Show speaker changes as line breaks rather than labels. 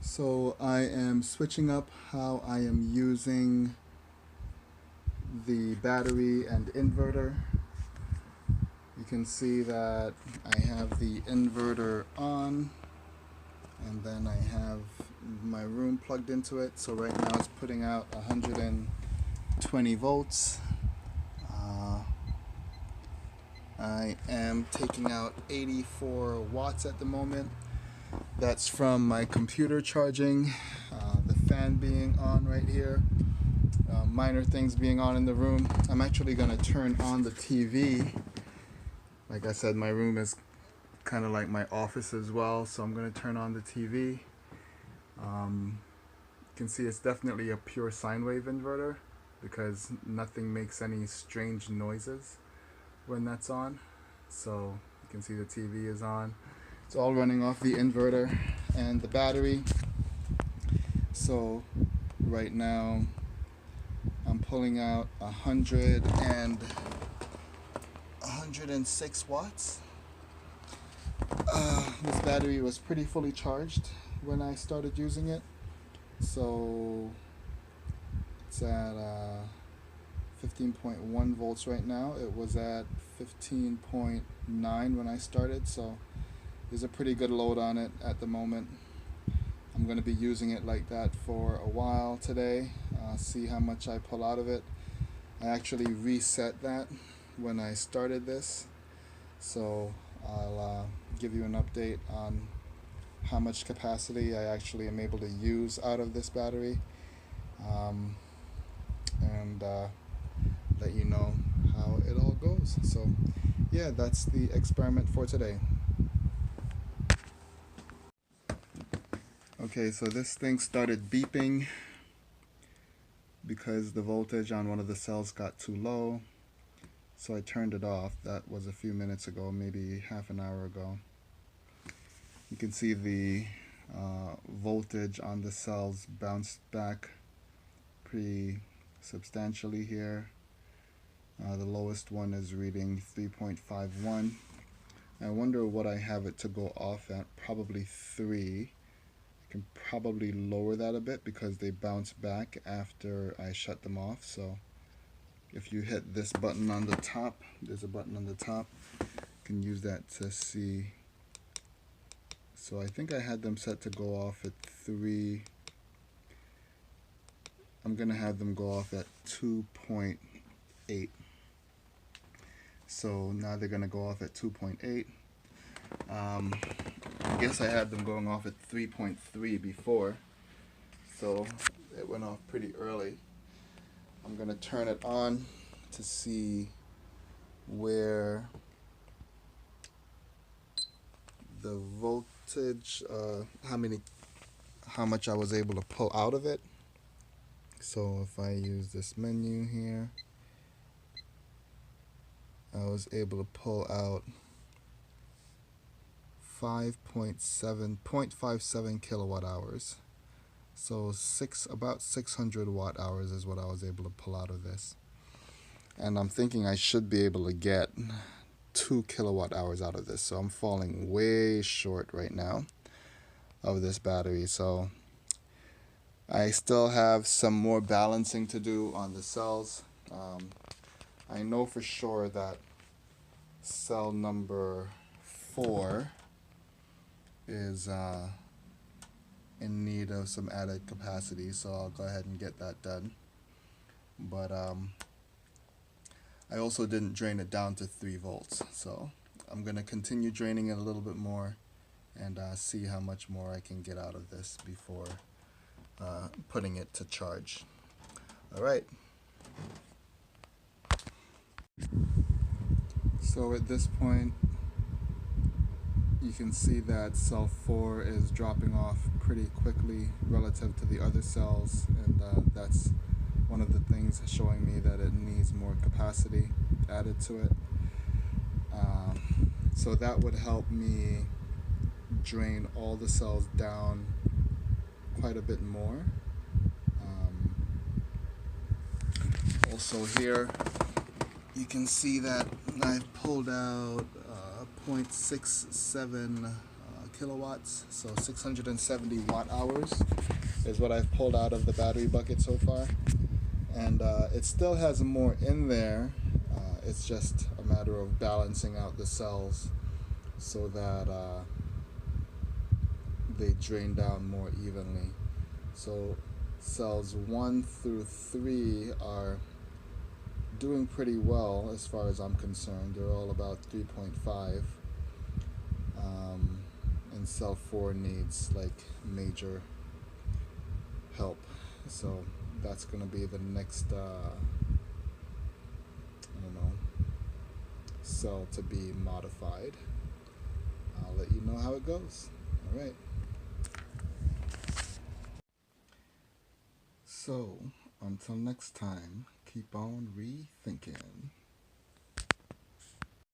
So I am switching up how I am using the battery and inverter. You can see that I have the inverter on, and then I have my room plugged into it. So right now it's putting out 120 volts. I am taking out 84 watts at the moment. That's from my computer charging, the fan being on right here, minor things being on in the room. I'm actually going to turn on the TV. Like I said, my room is kind of like my office as well, so I'm going to turn on the TV. You can see it's definitely a pure sine wave inverter because nothing makes any strange noises when that's on. So you can see the TV is on. It's all running off the inverter and the battery. So right now I'm pulling out 106 watts. This battery was pretty fully charged when I started using it. So it's at 15.1 volts right now. It was at 15.9 when I started, so there's a pretty good load on it at the moment. I'm going to be using it like that for a while today, see how much I pull out of it. I actually reset that when I started this, so I'll give you an update on how much capacity I actually am able to use out of this battery, and let you know how it all goes. So yeah, that's the experiment for today. Okay, so this thing started beeping because the voltage on one of the cells got too low. So I turned it off. That was a few minutes ago, maybe half an hour ago. You can see the voltage on the cells bounced back pretty substantially here. The lowest one is reading 3.51. I wonder what I have it to go off at. Probably 3. I can probably lower that a bit because they bounce back after I shut them off. So if you hit this button on the top, there's a button on the top, you can use that to see. So I think I had them set to go off at 3. I'm going to have them go off at 2.8. So now they're going to go off at 2.8. I guess I had them going off at 3.3 before, so it went off pretty early. I'm going to turn it on to see where the voltage, how much I was able to pull out of it. So if I use this menu here, I was able to pull out 0.57 kilowatt hours. So about 600 watt hours is what I was able to pull out of this. And I'm thinking I should be able to get 2 kilowatt hours out of this. So I'm falling way short right now of this battery. So I still have some more balancing to do on the cells. I know for sure that cell number 4 is in need of some added capacity, so I'll go ahead and get that done. But I also didn't drain it down to 3 volts, so I'm going to continue draining it a little bit more and see how much more I can get out of this before putting it to charge. Alright. So at this point, you can see that cell 4 is dropping off pretty quickly relative to the other cells, and that's one of the things showing me that it needs more capacity added to it. So that would help me drain all the cells down quite a bit more. Also here, you can see that I've pulled out 0.67 kilowatts, so 670 watt hours is what I've pulled out of the battery bucket so far. And it still has more in there. It's just a matter of balancing out the cells so that they drain down more evenly. So cells 1 through 3 are doing pretty well as far as I'm concerned. They're all about 3.5. And cell 4 needs like major help. So that's going to be the next, I don't know, cell to be modified. I'll let you know how it goes. All right. So, until next time, keep on rethinking.